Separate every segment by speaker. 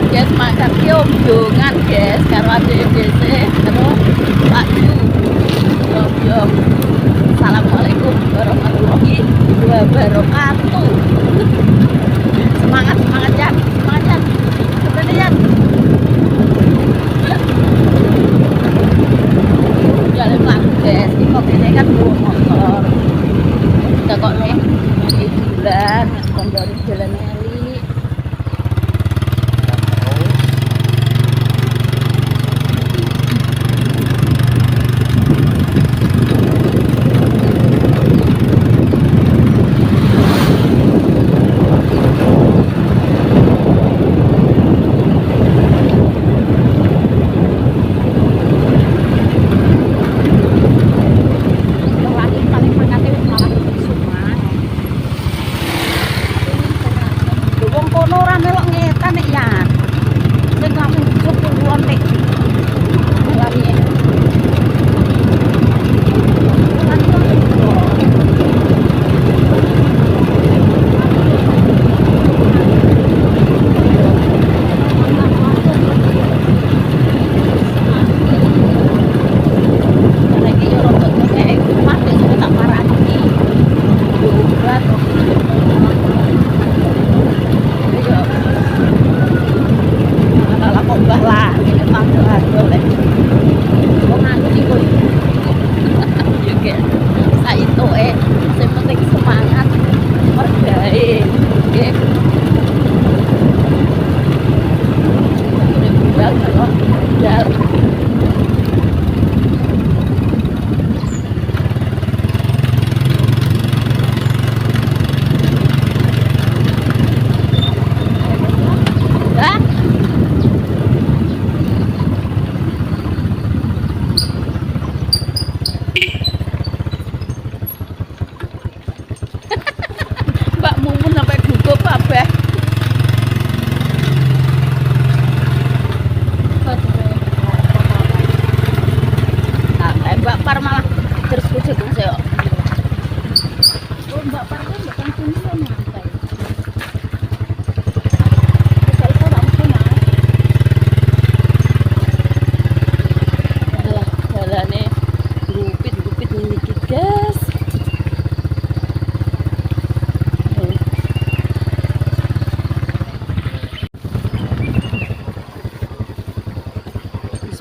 Speaker 1: Makan guys, makan kiombongan guys, karo ADDC, terus Pak Yu. Yo. Assalamualaikum warahmatullahi wabarakatuh. Semangat Jan, semangat Jan. Sebenarnya Jan. Jalan laku guys, ini kok ini kan bawa motor. Kita kok nih di bulan, dari jalan Eli.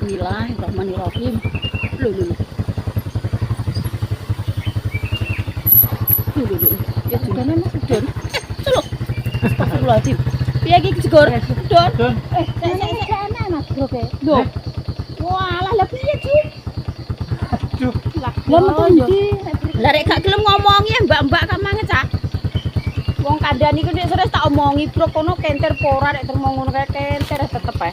Speaker 1: Bismillahirrahmanirrahim. Loh. Ya jane Mas Don. Celuk. Astagfirullahaladzim. Piye iki jegor? Don. Jane Mas Broke. Lho. Walah lha piye, Ju? Aduh. Lah metu ndi? Lah rek gak gelem ngomongi mbak-mbak kamange cah. Wong kandhani ku nek serius tak omongi, Bro, kono kenter pora nek terus ngono kae kenter tetep ae.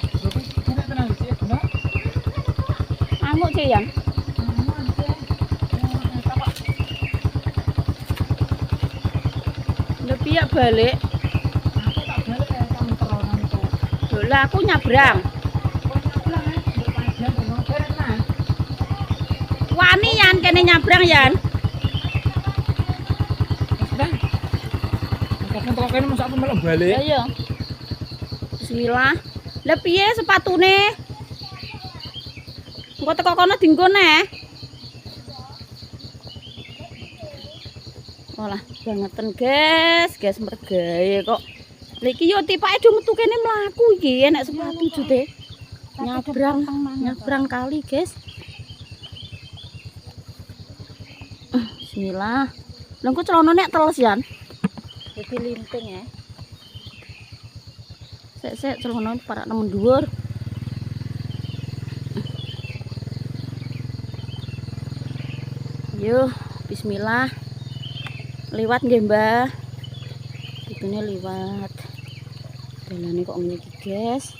Speaker 1: Ngamuk sih yang lebih ya balik lah aku nyabrang wani Yan kene nyabrang Yan ayo bismillah lebih ya sepatune kok teko kono dinggo neh. Olah bangeten guys mergae kok. Lha iki yo tipake do metu kene mlaku iki enek sepatu jute. Nyabrang kali guys. Bismillah. Lha kok celana nek teles Yan. Dadi linting ya. Sek celana para nemen dhuwur. Yo, bismillah. Liwat nggih, Mbah. Itune liwat. Dalane kok ngene iki, guys.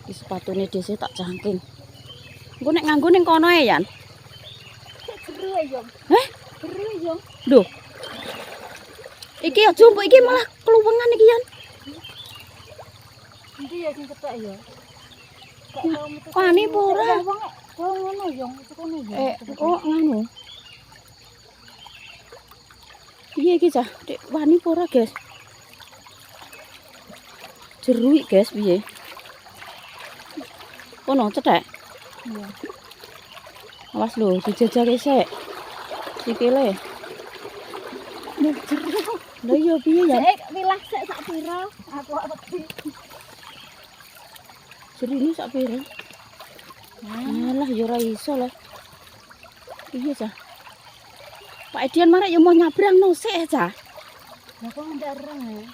Speaker 1: Iki sepatune dhewe tak cangking. Engko nek nganggo ning kono e, Yan. Jeru e, Yong. Heh? Jeru e, Yong. Lho. Iki aja mbok iki malah kluwengan iki, Yan. Endi ya sing ketok ya? Wani apa ora? Oh ngono, Yong. Itu kono ya. Kok ngono. Piye iki cah? Dek wani apa ora, guys? Jeruik, guys, piye? Kono cedhek.
Speaker 2: Iya.
Speaker 1: Awas lho, dijajake sik. Sikile.
Speaker 2: Nek jero.
Speaker 1: Lha iya piye ya?
Speaker 2: Sik wilah sik sak pira? Aku kok wedi.
Speaker 1: Jerine sak pira? Alah ya ora iso lah. Piye cah? Pak Edian marek ya mau nyabrang no sik cah.
Speaker 2: Lah kok ndareng ya.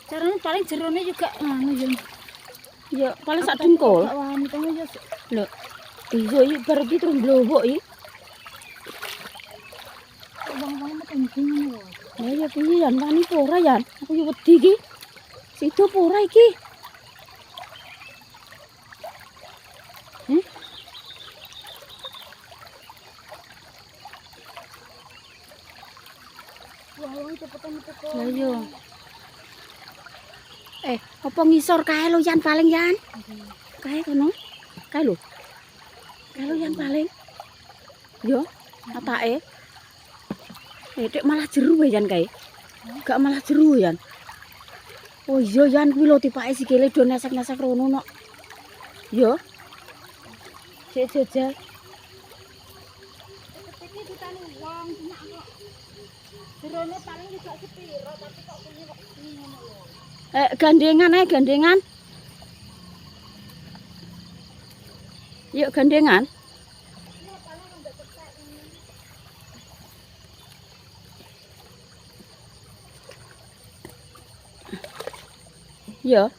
Speaker 2: Caranya paling jerone juga anu ya.
Speaker 1: Ya paling sak dengkul.
Speaker 2: Gak wani to ya.
Speaker 1: Lho. Iya iki bar iki terus blowok iki.
Speaker 2: Wong-wong metu ngono lho.
Speaker 1: Lah ya piye yan wani apa ora yan? Aku yo wedi iki. Sido apa ora iki?
Speaker 2: Wong cepetan metu.
Speaker 1: Lah yo. Apa ngisor kae lo yan paling yan? Kae kono. Kae lho. Kae lo yan paling. Yo, atake. Dek malah jeru yan kae. Gak malah jeru yan. Oh iya yan kuwi lho tipake sikile do nesek-nesek rono nok. Yo. Sik jajal.
Speaker 2: Iki ditani wong enak kok. Jerone paling juga sepiro tapi kok punya kok ngono lho.
Speaker 1: Gandengan gandengan. Yuk gandengan. Ya.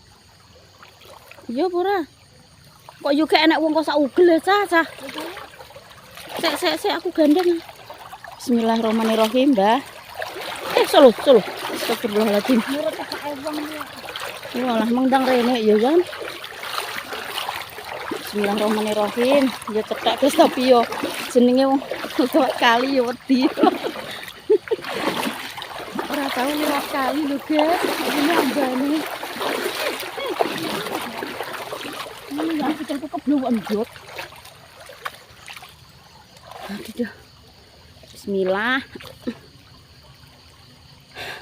Speaker 1: Iya ora. Kok yo gak enak wong kok sak ugel cah. Sik aku gandeng. Bismillahirrahmanirrahim, Mbah. Solo. Astagfirullahaladzim.
Speaker 2: Nurut kepake wong ya.
Speaker 1: Walah mengdang rene ya kan. Bismillahirrahmanirrahim. Ya cetak guys tapi yo jenenge wong kali yo wedi. Ora tau lewat kali lho, guys. Ini ambane. Ya kita keblowon jot. Aduh. Bismillah.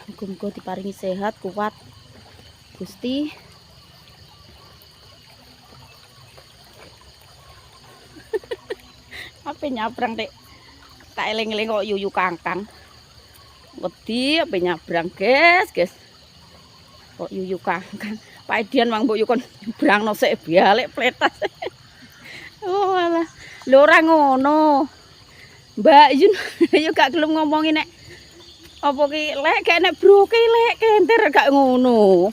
Speaker 1: Muga-muga diparingi sehat, kuat. Gusti. Apa nyabrang dek? Tak eling-eling kok yuyu kangkang. Wedi apa nyabrang, guys. Kok yuyu kangkang. Pak Edian mang mbok yo kon nyabrangno sik balik pletas. Oh alah. Lho ora ngono. Mbak Yun yo gak gelem ngomongi nek apa ki lek gak nek broke lek kenter gak ngono.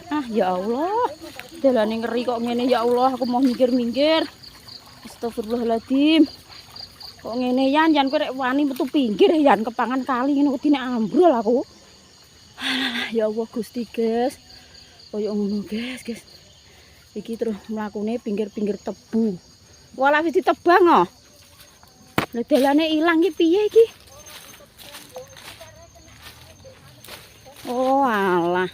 Speaker 1: Ah ya Allah. Dalane ngeri kok ngene ya Allah, aku mau minggir-minggir. Astagfirullahaladzim. Kok ngene yan kowe rek wani metu pinggir yan kepangan kali ngene wedine ambrol aku. Alah ya Allah Gusti, guys. Koyo ngono, guys. Iki terus mlakune pinggir-pinggir tebu. Walah wis ditebang kok. Lah dalane ilang iki piye iki? Oh alah.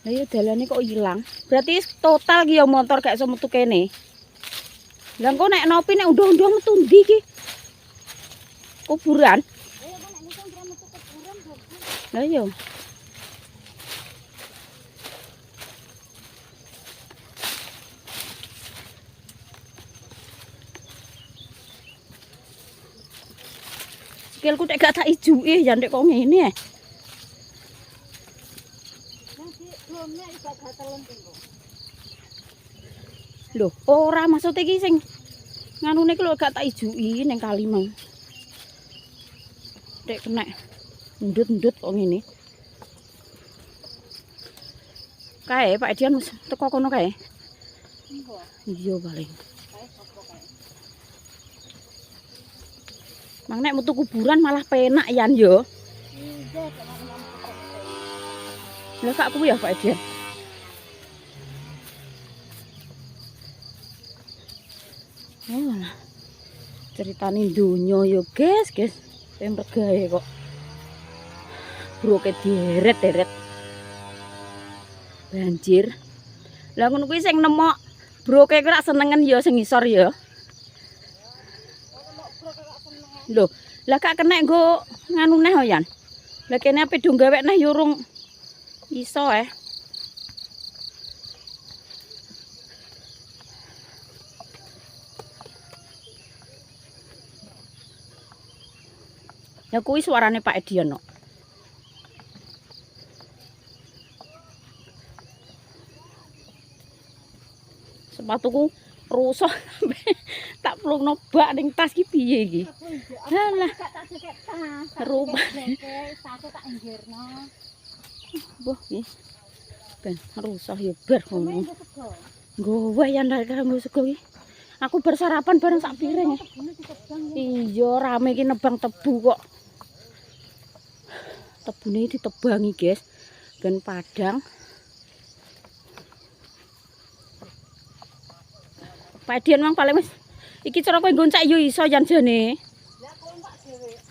Speaker 1: Lah ya dalane kok ilang. Berarti total ki ya motor gak iso metu kene. Lah engko nek nopi nek undang-undang metu ndi iki? Kuburan. Lah iya. Sikilku nek gak tak ijuki ya nek kok ngene. Lho, ora maksud iki sing nganune ki lho gak tak ijuki ning kali mang. Dek kena ndut-ndut kok ngene. Kae Pak Edian wis teko kono kae. Iya paling. Mang nek metu kuburan malah penak yan yo. Lah kak kuwi ya Pak Edian. Oh, ceritane donya yo, guys. Pemrek gawe kok. Broke deret-deret. Banjir. Lah ngono kuwi sing nemok broke kuwi rak senengen ya sing ngisor ya. Lho, lah kak kena nggo nganu neh Yan. Lah kene ape do gawe neh yo urung iso Ya kuwi suarane Pak Edian no. Sepatuku rusak tak plungno bak ning tas ki piye iki. Halah. Rupane
Speaker 2: tak inggirno.
Speaker 1: Boh iki. Ben rusak ya bar ngono. Gowe ya ndak kanggo sego iki. Aku bersarapan bareng sak piring. Iya, rame iki nebang tebu kok. Tebune ditebangi, guys. Ben padang. Padian mang paling wis iki cara kowe goncak yo iso jan jane.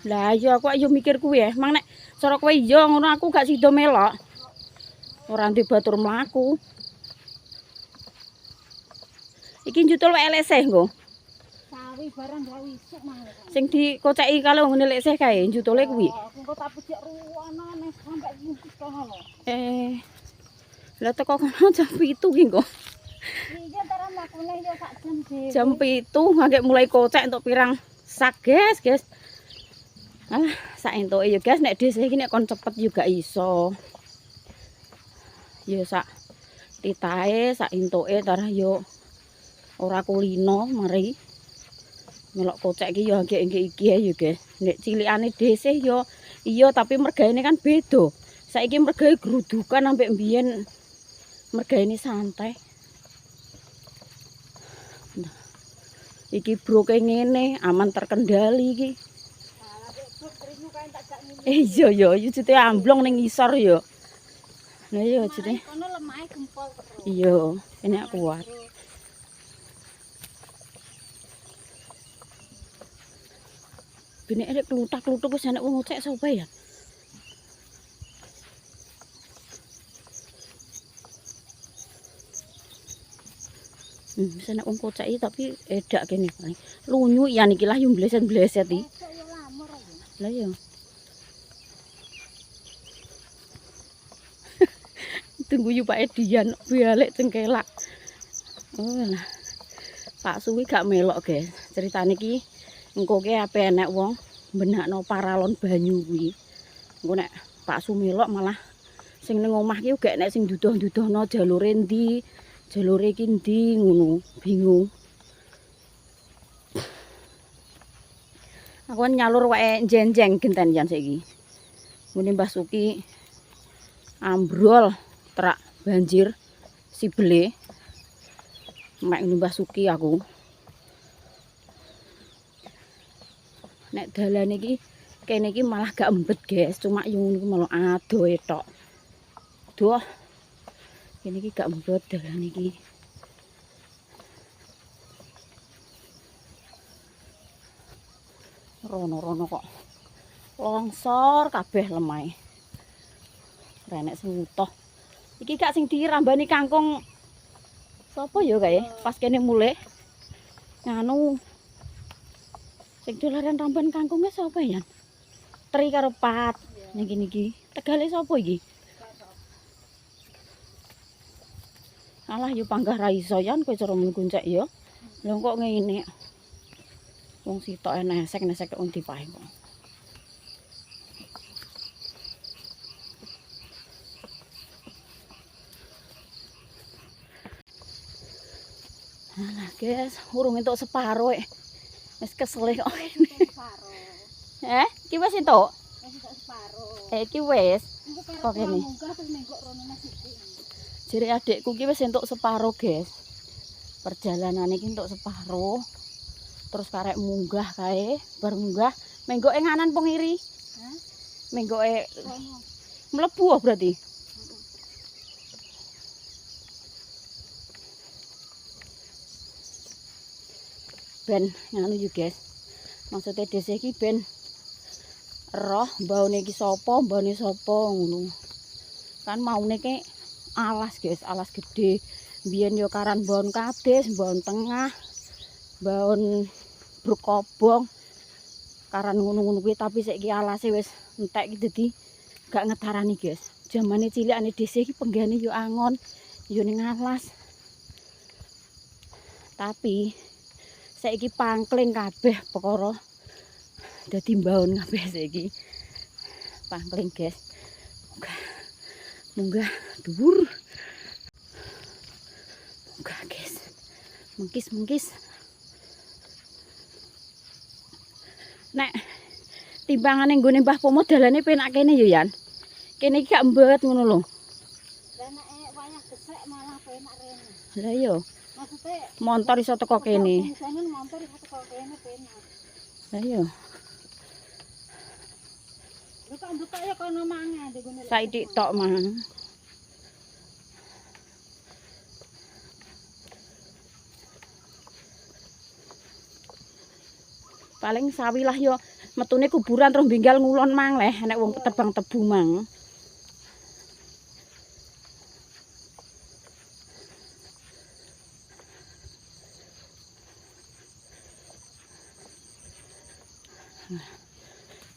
Speaker 1: Lah iya aku yo mikir kuwi ya. Mang nek cara kowe yo ngono aku gak sida melok. Ora ndek batur mlaku. Iki njutul wae leseh nggo.
Speaker 2: Sawi barang gak wisuk mah.
Speaker 1: Sing dikoceki kalau ngene leseh kae njutule kuwi.
Speaker 2: Engko tak pecik ruwono nek sampe ngungkis kono lho.
Speaker 1: Lah teko kono jam 7 ki nggo.
Speaker 2: Iya taran lakune yo sak jam dhewe.
Speaker 1: Jam 7 ngake mulai kocek entuk pirang sak, guys. Alah, sak entuke ya, guys, nek desa iki nek kon cepet juga iso. Ya sak titahe, sak entuke tarah yo ora kulino mari. Melok kocek iki yo agek iki ya, guys. Nek cilikane desa yo iya tapi mergaene kan beda. Saiki mergae grudukan sampai mbiyen mergaene santai. Iki broke ngene aman terkendali iki. Iya ya, jute amblong ning ngisor ya. Lah iya jute.
Speaker 2: Kono lemahe gempol terus.
Speaker 1: Iya, enak kuat. Bene arek klutak-klutuk wis enak wong ngocek sapa ya? Bisa nek wong koceki tapi edak kene paling. Lunyu ya niki lah yo bleset-bleset iki. Lah ya. Tunggu yu Pak Edian balik cengkelak. Oh lah. Pak Suwi gak melok, guys. Ceritane iki engko ke ape enek wong benakno paralon banyu kuwi. Engko nek Pak Su melok malah sing ning omah ki gak enek sing duduh-duduhno jalure ndi. Jalure iki ndi ngono, bingung. Aku kan nyalur wae jenjeng genten jan saiki. Ngene Mbah Suki ambrol terak banjir sibele. Mek Mbah Suki aku. Nek dalan iki kene iki malah gak embet, guys. Cuma yo ngono malah adoh tok. Duh. Kene iki gak mbot dalan iki. Rono-rono kok longsor kabeh lemahe. Renek sing utuh. Iki gak sing dirambani kangkung. Sopo ya kae? Pas kene mulih. Nganu. Sing dolaran ramban kangkunge sapa ya? Tri karo Pat. Ning kene iki. Tegale sapa iki? Alah yo panggah ra iso yan kowe cara men goncek ya. Lah kok ngene. Wong sitok nesek-nesek wong dipae kok. Alah guys, urung entuk separo wis kesel kok. Iki wis entuk?
Speaker 2: Wis entuk separo.
Speaker 1: Iki wis. Kok kene. Jere adikku ki wis entuk separo, guys. Perjalanan iki entuk separo. Terus karek munggah kae, bar munggah menggoke nganan pengiri. Hah? Menggoke mlebu berarti. Ben nganu yo, guys. Maksudnya desa iki ben roh mbaune iki sapa, mbane sapa ngono. Kan maune ki alas, guys, alas gede. Biyen yo karan mbon kabeh, mbon tengah, mbon brukobong. Karan ngono-ngono kuwi tapi saiki alase wis entek iki dadi gak ngetarani, guys. Jamane cilikane desa iki penggane yo angon, yo ning alas. Tapi saiki pangkling kabeh perkara Dadi mbaon kabeh saiki. Pangling, guys. Munggah dhuwur. Munggah, guys. Mengkis. Nek timbangane nggone Mbah Pomo dalane penak kene ya, Yan. Kene iki gak mbet ngono lho.
Speaker 2: Lah nek wayah gesek malah penak rene.
Speaker 1: Lah iya.
Speaker 2: Maksude
Speaker 1: Montor iso teko kene.
Speaker 2: Misalnya motor iso teko kene penak.
Speaker 1: Lah iya.
Speaker 2: Buka ya kono mangan dene.
Speaker 1: Saiki tok mang. Paling sawi lah yo metune kuburan terus binggal ngulon mang leh nek wong tebang tebu mang.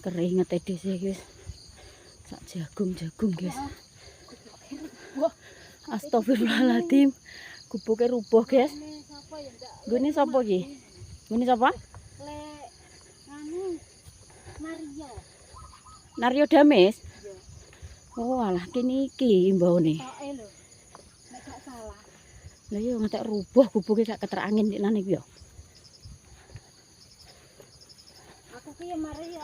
Speaker 1: Keringet dhewe guys. Sak jagung guys. Wah, astagfirullahaladzim. Gubuke rubuh guys. Gune sapa iki? Gune sapa? Naryo Dames. Oh alah kene iki mbone.
Speaker 2: Toke lho. Nek gak salah.
Speaker 1: Lah iya ngantek rubuh gubuke gak keterangin nek niku yo.
Speaker 2: Aku ki ya mari yo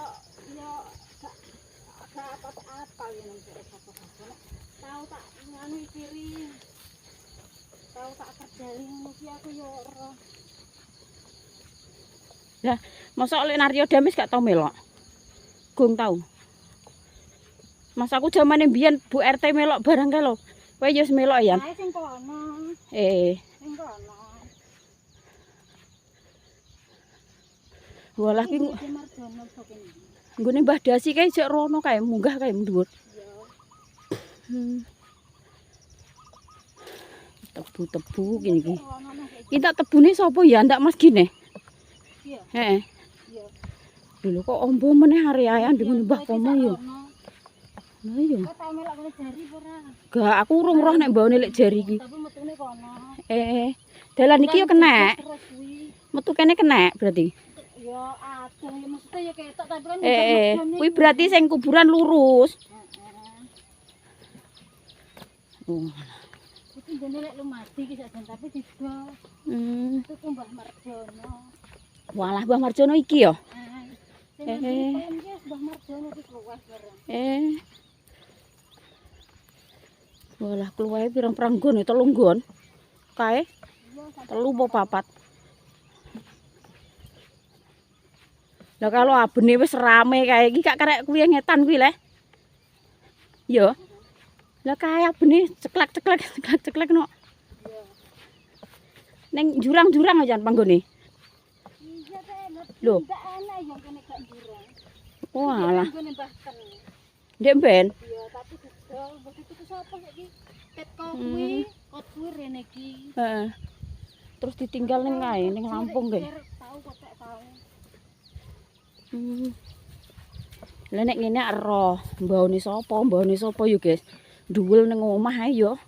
Speaker 2: gak apa-apa ya nang apa-apa. Tahu tak nganu piring. Tahu tak kerjain ngono ki aku yo ora.
Speaker 1: Lah, mosok lek Naryo Dames gak tau melok. Gung tau. Mas aku zamane mbiyen Bu RT melok barang kae lho. Kowe yo wis melok ya?
Speaker 2: Ae sing kono. Sing kono.
Speaker 1: Walah ki
Speaker 2: Marjono kene.
Speaker 1: nggone Mbah Dasi kae jek rono kae munggah kae dhuwur.
Speaker 2: Iya.
Speaker 1: Tebu-tebu gini iki. Kita tebune sapa ya ndak Mas gine?
Speaker 2: Iya.
Speaker 1: Heeh.
Speaker 2: Iya.
Speaker 1: Lho kok ombo meneh area-arean dengan Mbah Pomo yo. Lah iya.
Speaker 2: Kok tau melok kene jari ora?
Speaker 1: Gak aku urung roh nek mbane lek jari iki.
Speaker 2: Tapi metune kono.
Speaker 1: Dalan iki yo kena.
Speaker 2: Terus kuwi.
Speaker 1: Metu kene kena berarti.
Speaker 2: Ya adeng ya maksudnya ya ketok tapi kan
Speaker 1: Kuwi berarti sing kuburan lurus. Oh.
Speaker 2: Iki dene lek lumadi iki sak tapi dido. Itu Mbah Marjono.
Speaker 1: Walah Mbah Marjono iki yo.
Speaker 2: Mbah Marjono iki luwes bareng.
Speaker 1: Walah kluwahe pirang-pirang nggon 3 nggon. Kae 3 apa 4. Lah kalau abene wis rame kae iki gak karek kuwi ngetan kuwi le. Yo. Lah kae abene ceklek no. Ning jurang-jurang aja panggone.
Speaker 2: Iya teh.
Speaker 1: Lho.
Speaker 2: Ndak ana yang kene gak jurang.
Speaker 1: Walah.
Speaker 2: Kene bahkan.
Speaker 1: Ndek ben.
Speaker 2: Iya, tapi gedol, begitu ku sapa iki? Ket kuwi, kot kuwi rene iki.
Speaker 1: Heeh. Terus ditinggal ning kae ning Lampung kae.
Speaker 2: Tahu kok tak tahu.
Speaker 1: Lah nek ngene ero, mbahone sapa yo, guys. Duwul ning omah ae yo.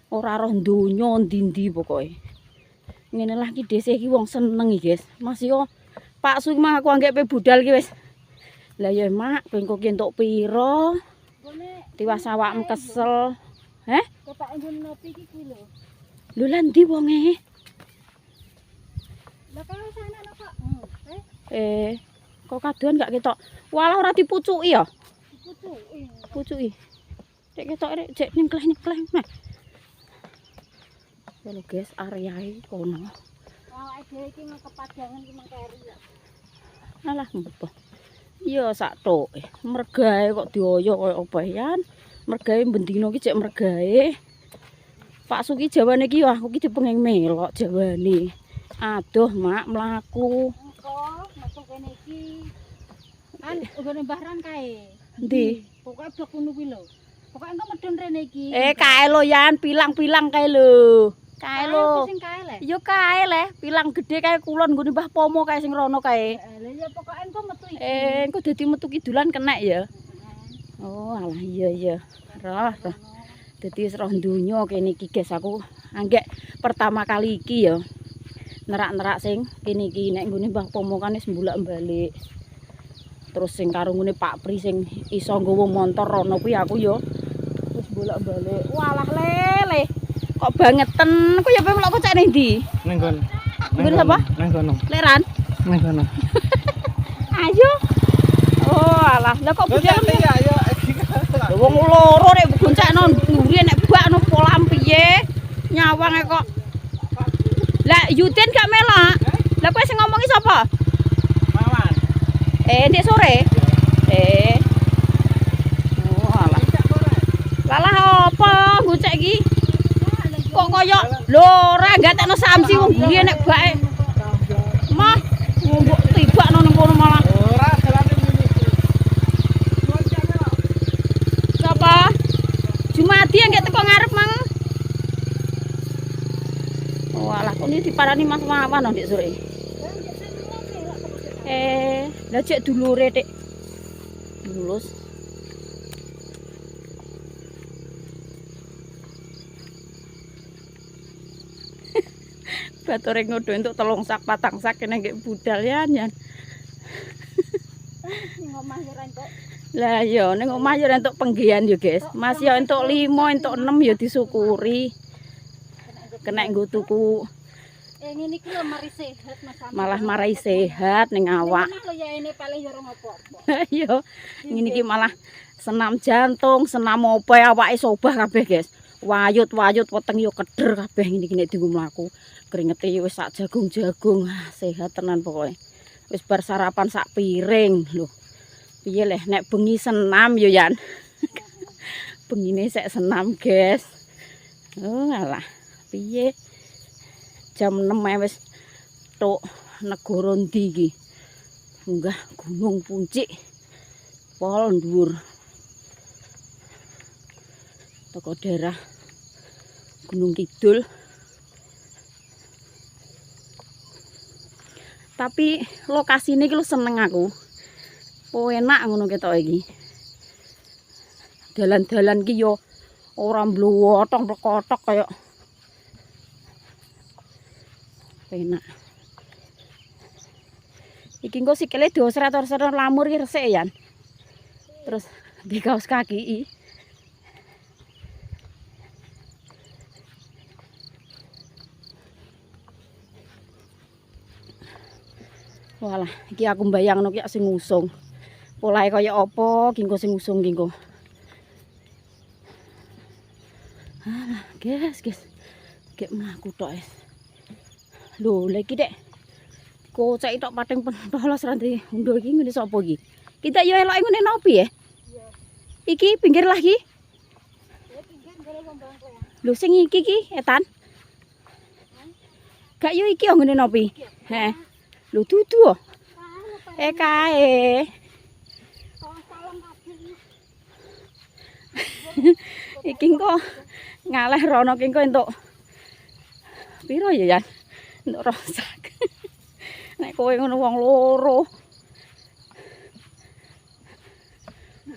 Speaker 1: Ora roh donya ndi-ndi pokoke. Ngene lah iki dhisik iki wong seneng iki, guys. Mas yo Pak Su mah aku anggepe budal iki wis. Lah ya Mak, kowe engko ki entuk pira? Tiwas awakmu kesel. Heh?
Speaker 2: Kepak nggon nopi iki kuwi lho.
Speaker 1: Lho lah ndi wonge?
Speaker 2: Lah kalau sana kok.
Speaker 1: Kok kadoan gak ketok. Walah ora dipucuki ya?
Speaker 2: Dipucuki.
Speaker 1: Pucuki. Cek ketok rek cek nyengkleh meh. Lho guys, areae kono.
Speaker 2: Awake dhewe iki kepadangan ki mangkeri ya.
Speaker 1: Alah ngopo. Iya sak tok. Mergae kok dioyo koyo apa yan. Mergae bendino ki cek mergae. Pak Suki jawane ki aku ki dipenging melok jawane. Aduh Mak mlaku.
Speaker 2: Engko metu kene iki. Kan nggone Mbah Ran kae.
Speaker 1: Endi?
Speaker 2: Pokoke blok ngono kuwi lho. Pokoke engko medun rene iki.
Speaker 1: Kae lo yan pilang-pilang kae lho. Kae lho.
Speaker 2: Sing kae le.
Speaker 1: Yo kae le, pilang gede kae kulon nggone Mbah Pomo kae sing rono kae.
Speaker 2: Lah ya pokoke engko metu iki.
Speaker 1: Engko dadi metu kidulan kenek ya. Oh, alah iya. Roh. Dadi wis roh donya kene iki guys aku anggek pertama kali iki ya. Nerak-nerak sing kene iki nek nggone Mbah Pomo kan wis mbulak-balik. Terus sing karo ngene Pak Pri sing iso nggawa montor rono kuwi aku yo wis bolak-balik. Walah lele. Kok bangeten. Ku ya pengen kok cek ning ndi?
Speaker 3: Ning kono.
Speaker 1: Nggon apa?
Speaker 3: Ning kono.
Speaker 1: Leran.
Speaker 3: Ning kono.
Speaker 1: Ayo. Oh alah, lah kok budal
Speaker 3: ya ayo.
Speaker 1: wong loro nek goncakno mburi nek bakno polam piye? Nyawang kok. Lah Yudin gak melak. Lah kowe sing ngomongi sapa?
Speaker 3: Mawan.
Speaker 1: Ndek sore. Oh alah. Lalah apa gocek iki? Kok koyo lho ora gatekno samsi wong mburi nek bake. Mah mbok tibakno nang kono malah.
Speaker 3: Ora dalane ngene.
Speaker 1: Sapa? Jumadi nggak teko ngarep mang. Walah kok ini diparani Mas Wawan ndek sore. Lah cek dulure Dik. Lulus. Batore ngodo entuk 3 sak 4 sak kene nggih budal yan.
Speaker 2: Ning omah yo rentok.
Speaker 1: Lah ya ning omah yo entuk penggian yo, Guys. Mas yo entuk 5, entuk 6 yo disyukuri. Kena nggo tuku.
Speaker 2: Ngene iki lho mari sehat Mas.
Speaker 1: Malah marai sehat ning awak.
Speaker 2: Lho ya ini paling yo ora apa-apa.
Speaker 1: Yo ngene iki malah senam jantung, senam opo awake sobah kabeh, Guys. Wayut-wayut weteng yo keder kabeh ngene iki nek dienggo mlaku. Keringete wis sak jagung-jagung. Sehat tenan pokoke. Wis bar sarapan sak piring lho. Piye leh nek bengi senam yo Yan. Bengine sek senam, Guys. Oh alah. Piye? Jam 6 wis tok negara ndi iki? Munggah Gunung Puncik. Pol dhuwur. Toko daerah Gunung Kidul. Tapi lokasi ini lu seneng aku. Oh enak ngono ketok iki. Dalan-dalan ki yo ora mblowotong kotok kaya enak. Iki engko sikile diosret-osret lamur ki resik ya. Terus di kaos kaki. Walah, iki aku mbayangno ki sing ngusung. Polahe kaya apa ki engko sing ngusung ki engko. Alah, guys. Gek mlaku tok es. Lho, lha iki Dek. Kocek tok pating pentolos ranti undo iki ngene sapa iki? Kita yo eloke ngene nopi ya? Iya. Iki pinggir lagi? Ya pinggir gale wong bangku. Lho sing iki ki etan? Gak yo iki yo ngene nopi. Heeh. Lho dudu. Kae. Iki kok ngaleh rono ki kok entuk. Piro ya, Yan? Entuk rosak. Nek kowe ngono wong loro.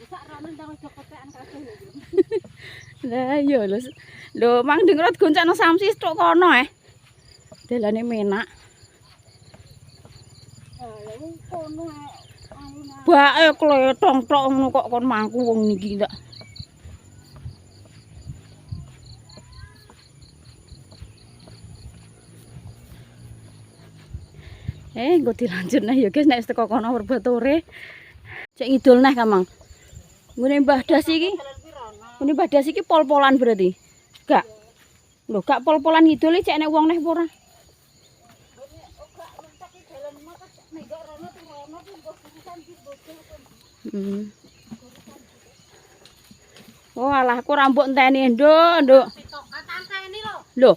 Speaker 1: Sak rono ndang aja kotekan kabeh lho. Lah iya lho. Lho mang dengerot goncakno samsi tok kono Dalane menak. Bae kletong tok ngono kok kon mangku wong niki ndak. Engko dilanjut nah ya guys nek wis teko kono berbatore. Cek ngidul nah Kamang. Ngene Mbah Das iki. Ngene Mbah Das iki pol-polan berarti. Gak. Lho gak pol-polan ngidul cek nek wong neh apa ora? Oh alah aku rambut enteni nduk. Lho.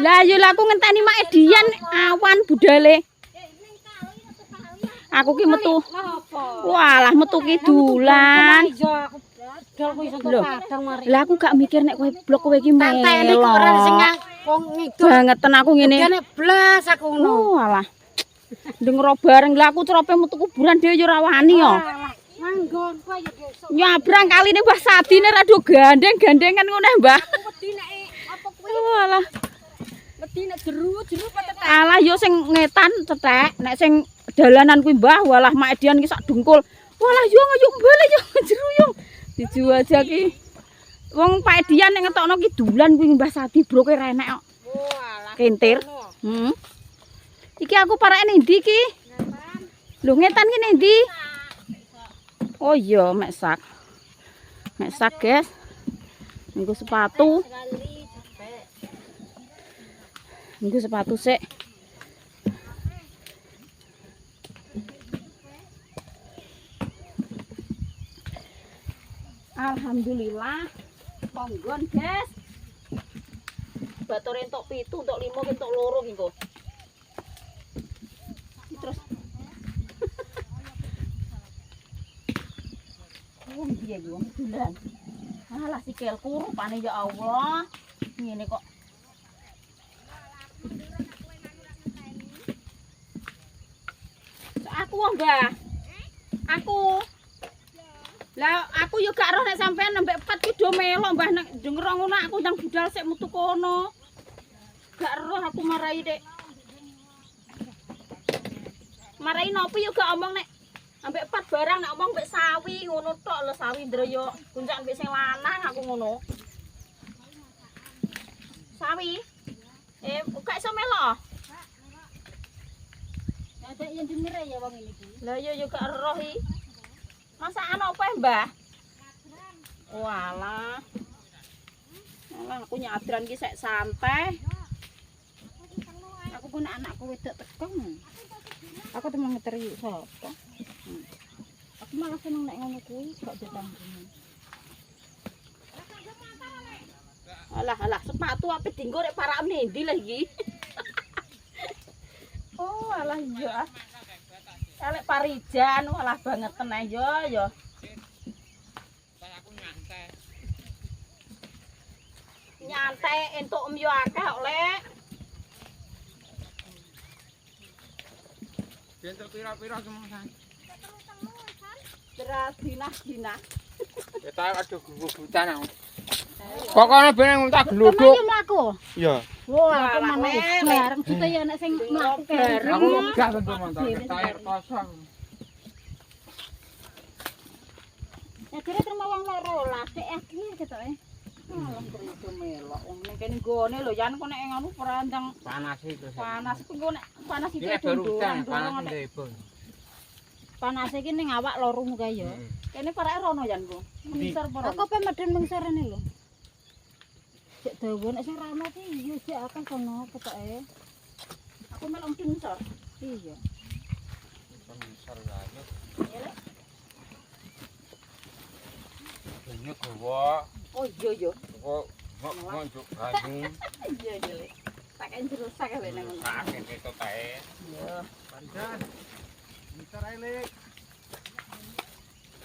Speaker 1: Lah yo aku ngenteni mak Edian awan budale. Aku ki metu. Walah metu ki dulan. Lah aku gak mikir nek kowe blok kowe ki melo. Tanteni kok ora sing ngidul. Bangetan aku ngene. Kene blas aku ngono. Oh alah. Ndengro bareng lah aku cerope metu kuburan dhewe yo ora wani yo. Manggon kowe yo besok. Nyabrang kaline Mbah Sadine rada gandeng-gandengan ngono Mbah. Wedi nek apa kuwi. Walah. Wedi nek jeru-jeru petetek. Alah yo sing ngetan cetek, nek sing dalanan kuwi Mbah, walah Mak Edian ki sak dengkul. Walah yo balik yo jeruyung. Dijual aja ki. Wong Pak Edian nek ngetokno ki dulan kuwi Mbah Sadi broke renek kok.
Speaker 2: Walah.
Speaker 1: Kentir. Iki aku parake ning ndi ki? Lho ngetan ki ning ndi? Oh iya, mek sak. Mek sak, guys. Nggo sepatu. Nggo sepatu sik. Alhamdulillah. Ponggon, guys. Batur entuk 7, entuk 5, entuk 2 ki, Kok. Terus oh iya yo bulan. Alah sikilku rupane ya Allah. Ngene kok. Aku Mbah. Aku. Lah aku yo gak roh nek sampean nembek 4 ki do melok Mbah nek denger ngono aku nang budal sik metu kono. Gak roh aku marahi Dek. Marahi nopo yo gak omong nek ambek 4 barang nek omong mbek sawi ngono tok lho sawi ndroyo kuncak mbek sing lanang aku ngono. Sawi. Gak iso melok.
Speaker 2: Ada yang dimire ya wong iki.
Speaker 1: Lah yo gak roh iki. Masakan apa Mbah? Walah. Alah aku nyadran ki sek santai. Aku pun anakku wedok tekong. Aku tuh mau ngeteri sapa? Aku malah seneng nek ngono kuwi gak ditanggung. Alah sepatu apa dinggo rek parak nendi lah iki. Oh alah iya. Elek Parijan walah banget tenan yo.
Speaker 3: Aku nyantai.
Speaker 1: Nyantai entuk yo akeh kok, Lek.
Speaker 3: Bentuk pira-pira semono.
Speaker 1: Beras dinah.
Speaker 3: Ya tak ada gugutan aku. Pokoknya ben tak gluduk.
Speaker 2: Kemayu mlaku.
Speaker 3: Iya.
Speaker 2: Wah, aku mana bareng kita ya nek sing mlaku bareng.
Speaker 3: Aku megah tentu mantan. Tayar kosong.
Speaker 2: Ya kira terima wong loro lah, sik akhir ketoke.
Speaker 1: Alah terus melok wong ning kene nggone lho Yan kok nek ngono perandang
Speaker 3: Panas itu.
Speaker 1: panas ku nek panas iki
Speaker 3: Ini baru hujan, panas
Speaker 1: panas
Speaker 3: ndebong.
Speaker 2: Panas iki ning awak lorong kae ya.
Speaker 1: kene parake rono Yan ku mengisor apa
Speaker 2: Aku pe medhen mengsarene lho. Cek dawa nek sing rame iki yo cek akeh kono ketoke.
Speaker 1: aku melok mengisor
Speaker 2: Iya.
Speaker 3: Besar banget. Ini gua.
Speaker 1: oh iya
Speaker 3: Kok njuk banyu.
Speaker 1: iya Lek tak kan rusak ya nek ngono
Speaker 3: Nah, itu kae.
Speaker 1: iya
Speaker 3: Pandan. Bentar ae, Lek.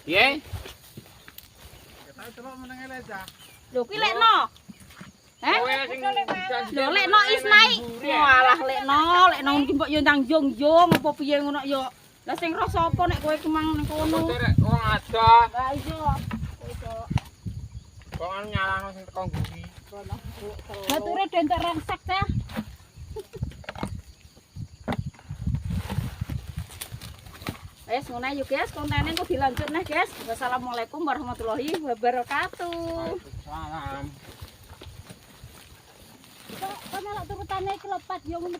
Speaker 3: Piye? Kita coba meneng aja.
Speaker 1: lho kuwi Lekno
Speaker 3: Kowe sing
Speaker 1: lho Lekno Isnai walah Lekno iki mbok yo ndang jong-jong apa piye ngono yo lah sing roh sapa nek kowe kemang ning kono
Speaker 3: Wong ada.
Speaker 1: lah iya
Speaker 3: Kok anu nyalano sing teko ngendi?
Speaker 2: Bature dentek rangsak ta.
Speaker 1: Wes ngono ae yo guys, kontene kok dilanjut nih guys. Wassalamualaikum warahmatullahi wabarakatuh.
Speaker 3: Salam.
Speaker 2: Kok melok turutane klepat yo ngono